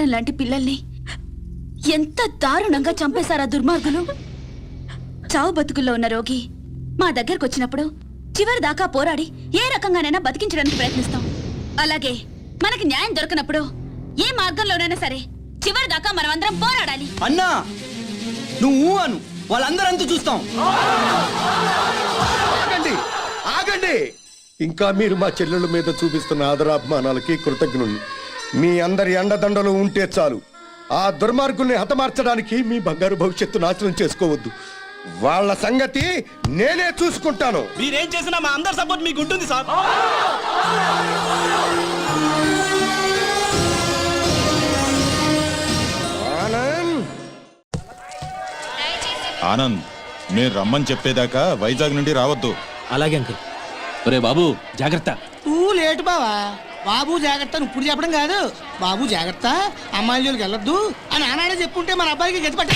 లాంటి పిల్లల్ని ఎంత దారుణంగా చంపేశారా దుర్మార్గులు. చావు బతుకుల్లో ఉన్న రోగి మా దగ్గరకు వచ్చినప్పుడు చివరి దాకా పోరాడి ఏ రకంగానైనా బతికించడానికి ప్రయత్నిస్తాం. అలాగే మనకి న్యాయం దొరకనప్పుడు ఏ మార్గంలోనైనా సరే చివరి దాకా మనమందరం పోరాడాలి. అన్నా నువ్వు అను వాళ్ళందరంతా చూస్తాం. ఆగండి ఆగండి. ఇంకా మీరు మా చెల్లెళ్ళ మీద చూపిస్తున్న ఆదరాభిమానాలకి కృతజ్ఞులు. మీ అందరి అండదండలు ఉంటే చాలు. ఆ దుర్మార్గుల్ని హతమార్చడానికి మీ బంగారు భవిష్యత్తు నాశనం చేసుకోవద్దు. వాళ్ళ సంగతి నేనే చూసుకుంటాను. మీరేం చేసినా మా అందరి సపోర్ట్ మీకు ఉంటుంది సార్. ఆనంద్, నేను రమ్మని చెప్పేదాకా వైజాగ్ నుండి రావద్దు. అలాగే అంకుల్. ఒరే బాబు జాగ్రత్త. నువ్వు లేటు బావా. బాబు జాగ్రత్త ఇప్పుడు చెప్పడం కాదు. బాబు జాగ్రత్త, అమ్మాయిల జోలికి వెళ్ళొద్దు అని ఆనాడే చెప్పుంటే మన అబ్బాయికి గతి పట్టే.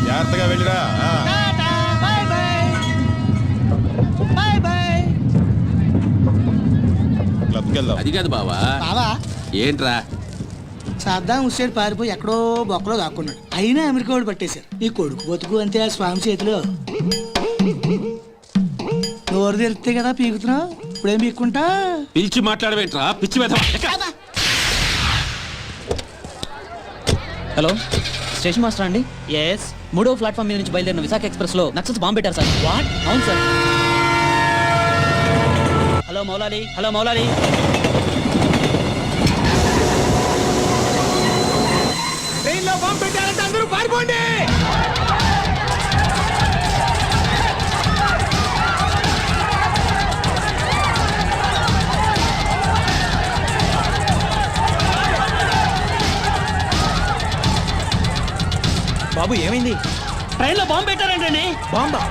జాగ్రత్తగా వెళ్ళిరా. క్లబ్కి వెళ్దాం. అది కాదు బావా. బావా ఏంట్రా? సద్దాం హుస్సేన్ పారిపోయి ఎక్కడో బొక్కలో దాక్కున్నాడు. అయినా అమెరికా వాడు పట్టేశారు. నీ కొడుకు బతుకు అంతే ఆ స్వామి చేతిలో. నోరు తెరిస్తే కదా పీకుతున్నావు. ఇప్పుడేం పీక్కుంటా? పిలిచి మాట్లాడవేంట్రా పిచ్చి వెధవా. హలో, స్టేషన్ మాస్టర్ అండి? ఎస్. 3వ ప్లాట్ఫామ్ మీద నుంచి బయలుదేరిన విశాఖ ఎక్స్ప్రెస్ లో నక్సల్స్ బాంబు పెట్టారు సార్. వాట్? అవును సార్. Hello Maulali, hello Maulali. ట్రైన్లో బాంబు పెట్టారంటే అందరూ పారిపోండి. బాబు ఏమైంది? ట్రైన్ లో బాంబు పెట్టారంటండి. బాంబా?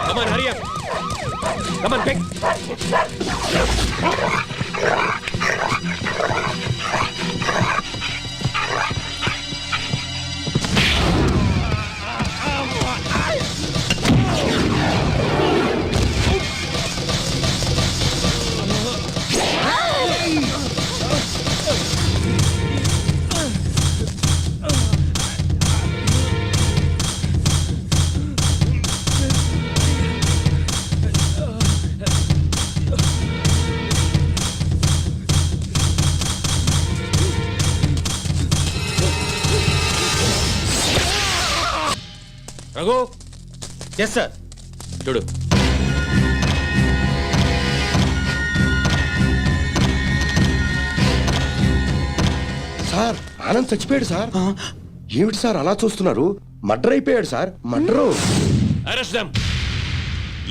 Come on, hurry up. Come on, quick. Raghu. Yes sir. చూడు. సార్ ఆనంద్ చచ్చిపోయాడు సార్. ఏమిటి సార్ అలా చూస్తున్నారు? మర్డర్ అయిపోయాడు సార్. మర్డరు. Arrest them.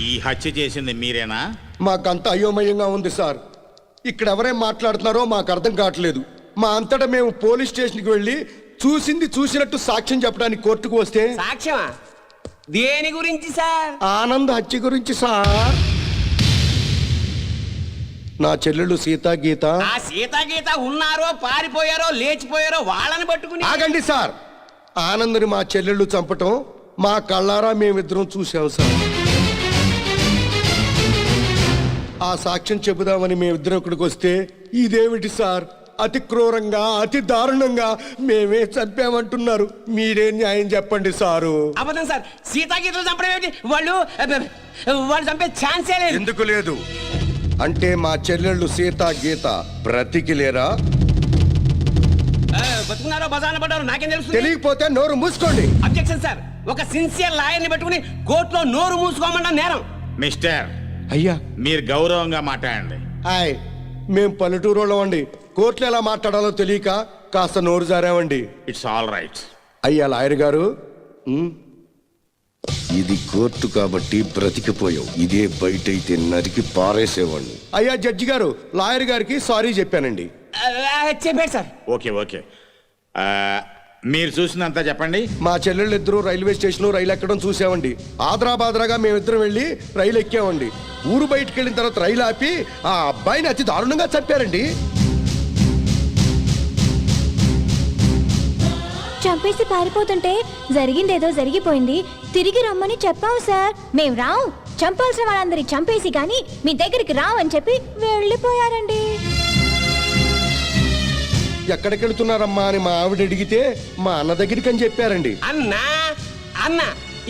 ఈ హత్య చేసింది మీరేనా? మాకంత అయోమయంగా ఉంది సార్. ఇక్కడ ఎవరేం మాట్లాడుతున్నారో మాకు అర్థం కావట్లేదు. మా అంతటా మేము పోలీస్ స్టేషన్కి వెళ్ళి చూసింది చూసినట్టు సాక్ష్యం చెప్పడానికి కోర్టుకు వస్తే సాక్ష్యమా? దేని గురించి సార్? ఆనంద్ హత్య గురించి సార్. నా చెల్లెళ్ళు సీతా గీత. ఆ సీతా గీత ఉన్నారో పారిపోయారో లేచిపోయారో వాళ్ళని పట్టుకుని. ఆగండి సార్. ఆనంద్ని మా చెల్లెళ్ళు చంపటం మా కళ్ళారా మేమిద్దరం చూసాం సార్. ఆ సాక్ష్యం చెబుదామని మేమిద్దరం ఇక్కడికి వస్తే ఇదేమిటి సార్, అతి క్రూరంగా అతి దారుణంగా మేమే చంపామంటున్నారు. మీరే న్యాయం చెప్పండి సారు. అబద్ధం సార్, సీతాగీతలు చంపడం ఏమిటి? వాళ్ళు చంపే ఛాన్సే లేదు. ఎందుకు లేదు అంటే మా చెల్లెళ్ళు సీత గీత బ్రతికిలేరా? బతుకున్నారో బజార్న పడ్డారో నాకేం తెలుసు? తెలియకపోతే నోరు మూసుకోండి. అబ్జెక్షన్ సార్, ఒక సిన్సియర్ లాయర్ని పెట్టుకుని కోర్టులో నోరు మూసుకోమన్నా నేరం. మిస్టర్, అయ్యా మీరు గౌరవంగా మాట్లాడండి. హాయ్, మేం పల్లెటూరులో అండి, కోర్టులో ఎలా మాట్లాడాలో తెలియక కాస్త నోరు జారామండి. It's all right. అయ్యా లాయర్ గారు, ఇది కోర్టు కాబట్టి బ్రతికిపోయావు, ఇదే బయట అయితే నరికి పారేసేవాడిని. అయ్యా జడ్జి గారు, లాయర్ గారికి సారీ చెప్పానండి. చెప్పాడు సార్. ఓకే ఓకే, మీరు చూసినంత చెప్పండి. మా చెల్లెళ్ళు ఇద్దరు రైల్వే స్టేషన్ రైలు ఎక్కడం చూసామండి. ఆదరాబాదరాగా మేమిద్దరం వెళ్ళి రైలు ఎక్కామండి. ఊరు బయటకు వెళ్ళిన తర్వాత రైలు ఆపి ఆ అబ్బాయిని అతి దారుణంగా చంపారండి. చంపేసి పారిపోతుంటే జరిగిందేదో జరిగిపోయింది, తిరిగి రమ్మని చెప్పావు సార్. మేం రావు, చంపాల్సిన వాళ్ళందరి చంపేసి గాని మీ దగ్గరికి రావని చెప్పి వెళ్ళిపోయారండి. ఎక్కడికి వెళుతున్నారమ్మా అని మా ఆవిడ అడిగితే మా అన్న దగ్గరికి అని చెప్పారండి. అన్న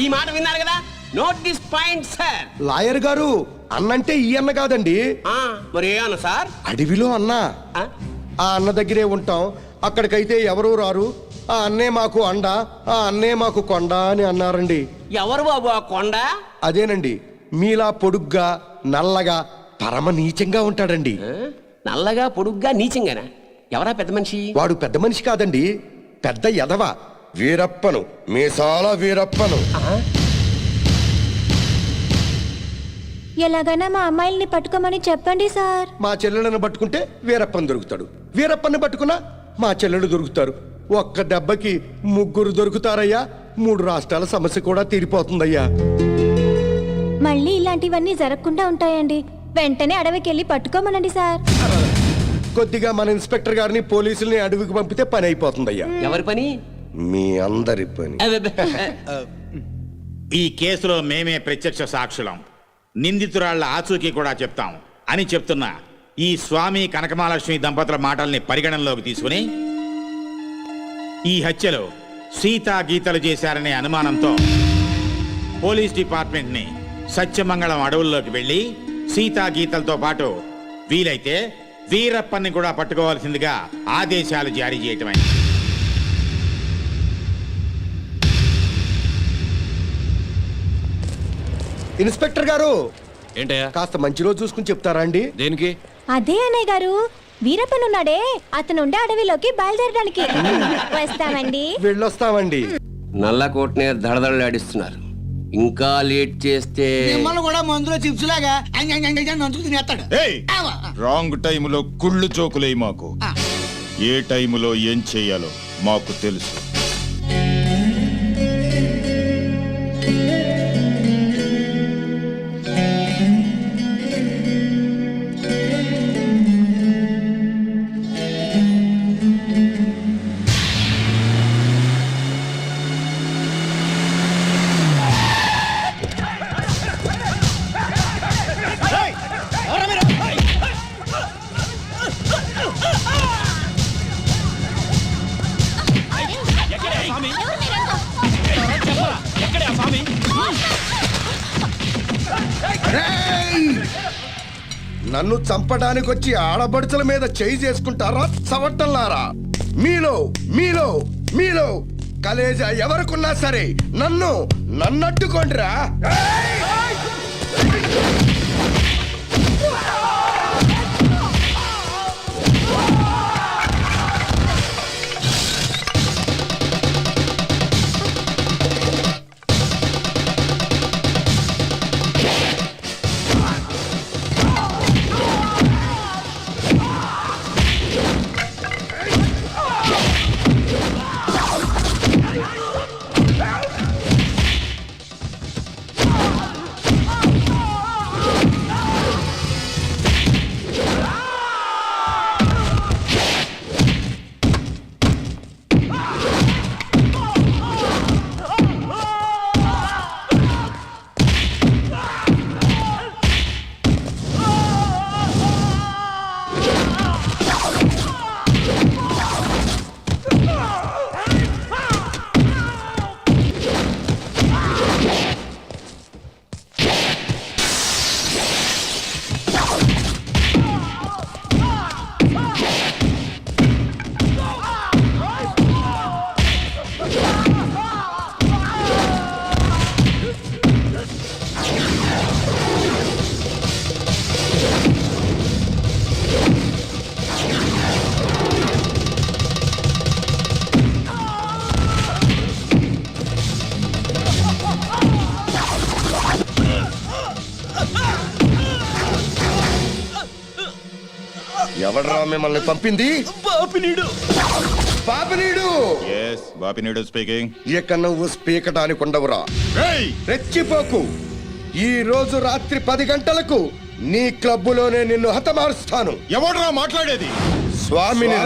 ఈ మాట విన్నారు కదా, note this point sir. Lawyer గారు, అన్నంటే ఈ అన్న కాదండి. మరి ఏ అన్న సార్? అడవిలో అన్న. ఆ అన్న దగ్గరే ఉంటాం, అక్కడికైతే ఎవరూ రారు, ఆ అన్నే మాకు అండ, ఆ అన్నే మాకు కొండ అని అన్నారండి. ఎవరు బాబు ఆ కొండ? అదేనండి, మీలా పొడుగ్గా నల్లగా పరమ నీచంగా ఉంటాడండి. నల్లగా పొడుగ్గా నీచంగానా? ఎవరా పెద్ద మనిషి? వాడు పెద్ద మనిషి కాదండి, పెద్ద ఎదవ, వీరప్పను, మీసాల వీరప్పను. ఎలాగైనా మా అమ్మాయిల్ని పట్టుకోమని చెప్పండి సార్. మా చెల్లెలను పట్టుకుంటే వీరప్పని దొరుకుతాడు, వీరప్పని పట్టుకున్నా మా చెల్లెలు దొరుకుతారు. ఒక్క దెబ్బకి ముగ్గురు దొరుకుతారయ్యా. 3 రాష్ట్రాల సమస్య కూడా తీరిపోతుందయ్యా. మళ్ళీ ఇలాంటివన్నీ జరగకుండా ఉంటాయండి. వెంటనే అడవికి వెళ్ళి పట్టుకోమనండి సార్. కొద్దిగా మన ఇన్స్పెక్టర్ గారిని పోలీసుల్ని అడవికి పంపితే పని అయిపోతుందయ్యా. ఎవరి పని? మీ అందరి పని. ఈ కేసులో మేమే ప్రత్యక్ష సాక్షులం, నిందితురాళ్ల ఆచూకీ కూడా చెప్తాం అని చెప్తున్నా ఈ స్వామి కనకమహాలక్ష్మి దంపతుల మాటల్ని పరిగణనలోకి తీసుకుని ఈ హత్యలో సీతా గీతలు చేశారనే అనుమానంతో పోలీస్ డిపార్ట్మెంట్ ని సత్యమంగళం అడవుల్లోకి వెళ్లి సీతా గీతలతో పాటు వీలైతే వీరప్పన్ని కూడా పట్టుకోవాల్సిందిగా ఆదేశాలు జారీ చేయటమైంది. ఇన్స్పెక్టర్ గారు, ఏంటయ్యా? కాస్త మంచి రోజు చూసుకుని చెప్తారా అండి? దేనికి? అదే అన్నయ్య గారు, వీరప్పనున్నాడే అతనుండే అడవిలోకి బయలుదేరడానికి వస్తామండి. వెళ్ళొస్తామండి. నల్లకోటనే దడదడలాడిస్తున్నారు, ఇంకా లేట్ చేస్తే మిమ్మల్ని కూడా మందులో చిప్స్ లాగా నంచుకు తినేస్తాడు. రాంగ్ టైములో కుళ్ళు జోకులే మాకు. ఏ టైములో ఏం చెయ్యాలో మాకు తెలుసు. నన్ను చంపడానికి వచ్చి ఆడబడుచుల మీద చేయి చేసుకుంటారా చవట్టల్లారా? మీలో మీలో మీలో కలేజా ఎవరికున్నా సరే నన్నట్టుకోండిరా. ఎవడ్రా మిమ్మల్ని పంపింది? పాపినీడు. పాపినీడు బాపినీడు స్పీకింగ్. ఇక నువ్వు స్పీకటానికి ఉండవురా. రెచ్చిపోకు. ఈ రోజు రాత్రి 10 గంటలకు నీ క్లబ్బులోనే నిన్ను హతమారుస్తాను. ఎవడ్రా మాట్లాడేది? స్వామిని.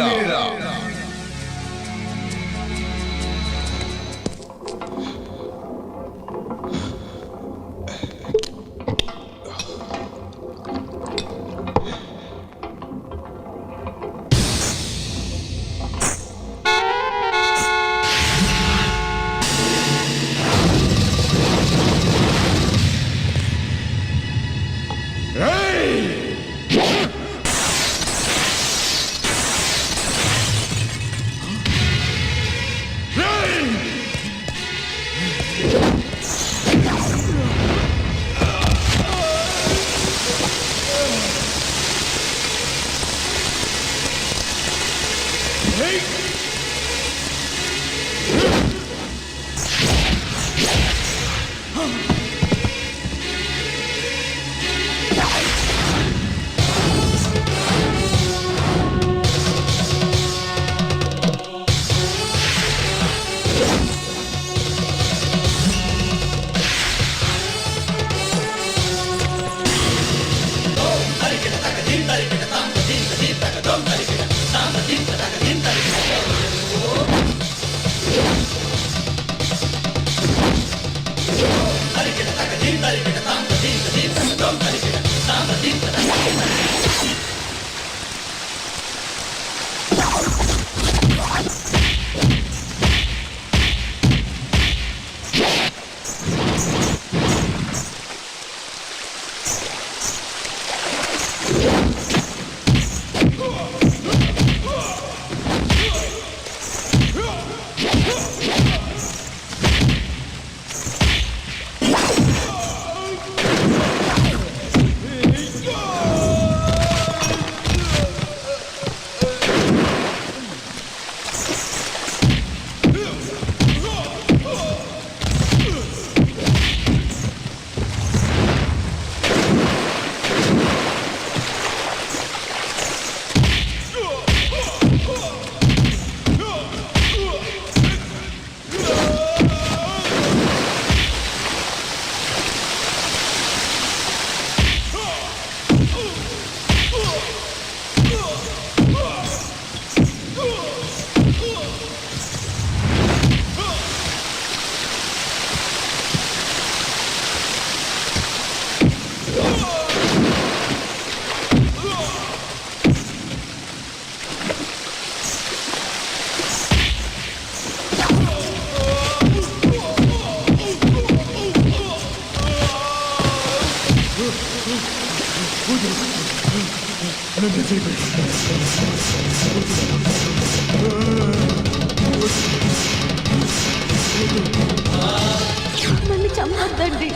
మమ్మల్ని చంపొద్దండి.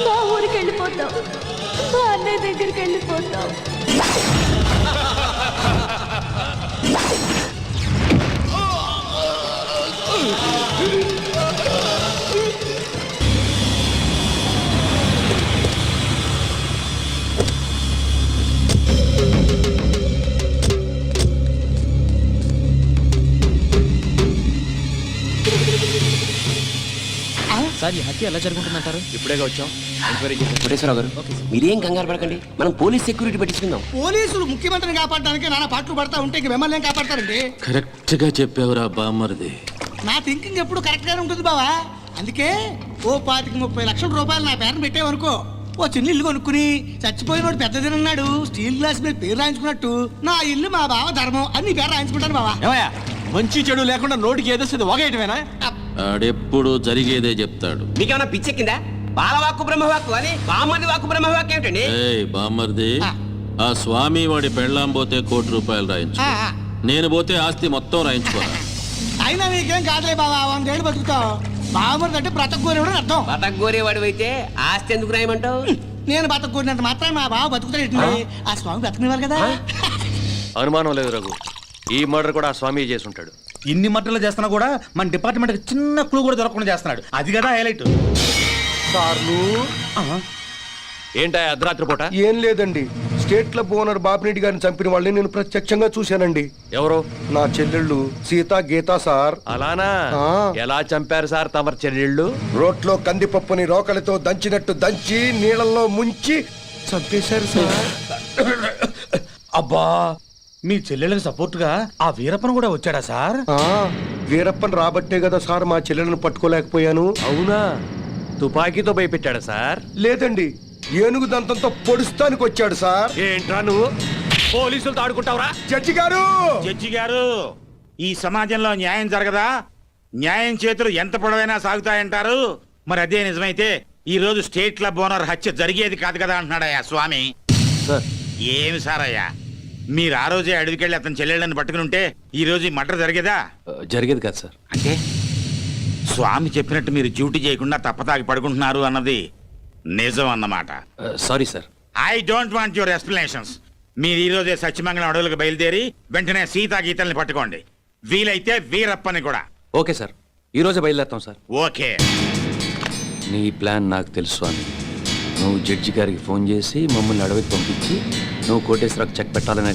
మా ఊరికి వెళ్ళిపోతాం. మా అన్నయ్య దగ్గరికి వెళ్ళిపోతాం. సార్, ఈ హత్య ఎలా జరుగుతుందంటారు? ఇప్పుడేగా వచ్చాం. ఎంక్వైరీ చేశాం. కోటేశ్వరరావు గారు, మీరేం కంగారు పడకండి. మనం పోలీస్ సెక్యూరిటీ పెట్టించుకుందాం. పోలీసులు ముఖ్యమంత్రిని కాపాడడానికి నానా పాటలు పడతా ఉంటే ఇంక మిమ్మల్ని ఏం కాపాడతారండి? కరెక్ట్ గా చెప్పావురా బామ్మర్ది. నా థింకింగ్ ఎప్పుడు కరెక్ట్ గానే ఉంటుంది బావా. అందుకే ఓ 25-30 లక్షల రూపాయలు నా పేరుని పెట్టావనుకో, ఓ చిన్న ఇల్లు కొనుక్కుని చచ్చిపోయినోడు పెద్దదినన్నాడు స్టీల్ గ్లాస్ మీద పేరు రాయించుకున్నట్టు నా ఇల్లు మా బావ ధర్మం అని నీ పేరు రాయించుకుంటాను బావా. ఏమయ్యా, మంచి చెడు లేకుండా నోటికి ఏదొస్తుంది ఒకటమేనా? ఆడెప్పుడు జరిగేదే చెప్తాడు. మీకేమైనా పిచ్చెక్కిందా? బాలవాక్కు బ్రహ్మవాక్కు అని బామ్మని వాక్కు బ్రహ్మవాక్కు ఏమిటండి? ఏయ్ బామ్మర్ది, ఆ స్వామి వాడి పెళ్ళాం పోతే ₹1 కోటి రాయించు, నేను పోతే ఆస్తి మొత్తం రాయించుకోరా. అయినా నీకేం కాదులే బావా, 100 ఏళ్ళు బతుకుతావు. బావమరిది అంటే బ్రతకూరేవాడు అర్థం. బతకగోరేవాడు అయితే ఆస్తి ఎందుకు రాయమంటావు? నేను బతకూరినంత మాత్రం మా బావ బతుకుతాడు. ఆ స్వామి బతకనివ్వాలి కదా. అనుమానం లేదు రఘు, ఈ మర్డర్ కూడా ఆ స్వామి చేసి ఉంటాడు. ఇన్ని మట్టలు చేస్తున్నా కూడా మన డిపార్ట్మెంట్ చిన్న క్లూ కూడా దొరకకుండా చేస్తున్నాడు. అది కదా హైలైట్. సార్లు ఏంటా అర్ధరాత్రి పూట? ఏం లేదండి, స్టేట్ క్లబ్ ఓనర్ బాపిరెడ్డి గారిని చంపిన వాళ్ళని నేను ప్రత్యక్షంగా చూశానండి. ఎవరు? నా చెల్లెళ్ళు సీత గీత సార్. అలానా? ఆ. ఎలా చంపారు సార్ తమరి చెల్లెళ్ళు? రోట్లో కందిపప్పుని రోకలితో దంచినట్టు దంచి నీళ్ళల్లో ముంచి చంపేశారు సార్. అబ్బా మీ చెల్లెళ్ళకి సపోర్ట్ గా ఆ వీరప్పన్ కూడా వచ్చాడా సార్? వీరప్పన్ రాబట్టే కదా సార్ మా చెల్లెలను పట్టుకోలేకపోయాను. అవునా? తుపాకీతో భయపెట్టాడా సార్? లేదండి, ఏనుగు దంతంతో పొడుస్తానికి వచ్చాడు సార్. ఏంట్రా నువ్వు పోలీసులతో ఆడుకుంటావురా? జడ్జి గారు, జడ్జి గారు, ఈ సమాజంలో న్యాయం జరగదా? న్యాయం చేతులు ఎంత పొడవైనా సాగుతాయంటారు. మరి అదే నిజమైతే ఈ రోజు స్టేట్ క్లబ్ ఓనర్ హత్య జరిగేది కాదు కదా అంటున్నాడయ్యా స్వామి. సార్ ఏమి సార్ అయ్యా, మీరు ఆ రోజే అడవికెళ్ళి అతని చెల్లెళ్ళని పట్టుకుని ఉంటే ఈ రోజు ఈ మర్డర్ జరిగేదా? జరిగేది కాదు సార్. అంటే స్వామి చెప్పినట్టు మీరు డ్యూటీ చేయకుండా తప్పతాగి పడుకుంటున్నారు అన్నది నిజం అన్నమాట. Sorry sir. I don't want your explanations. మీరు ఈ రోజే సత్యమంగళం అడవులకు బయలుదేరి వెంటనే సీతా గీతల్ని పట్టుకోండి. వీలైతే వీరప్పని కూడా. ఓకే సార్, ఈ రోజే బయలుదేరుతాం సార్. ఓకే. నీ ప్లాన్ నాకు తెలుసు స్వామి. నువ్వు జడ్జి గారికి ఫోన్ చేసి మమ్మల్ని అడవికి పంపించి నువ్వు కోటేశ్వరకు చెక్ పెట్టాలనే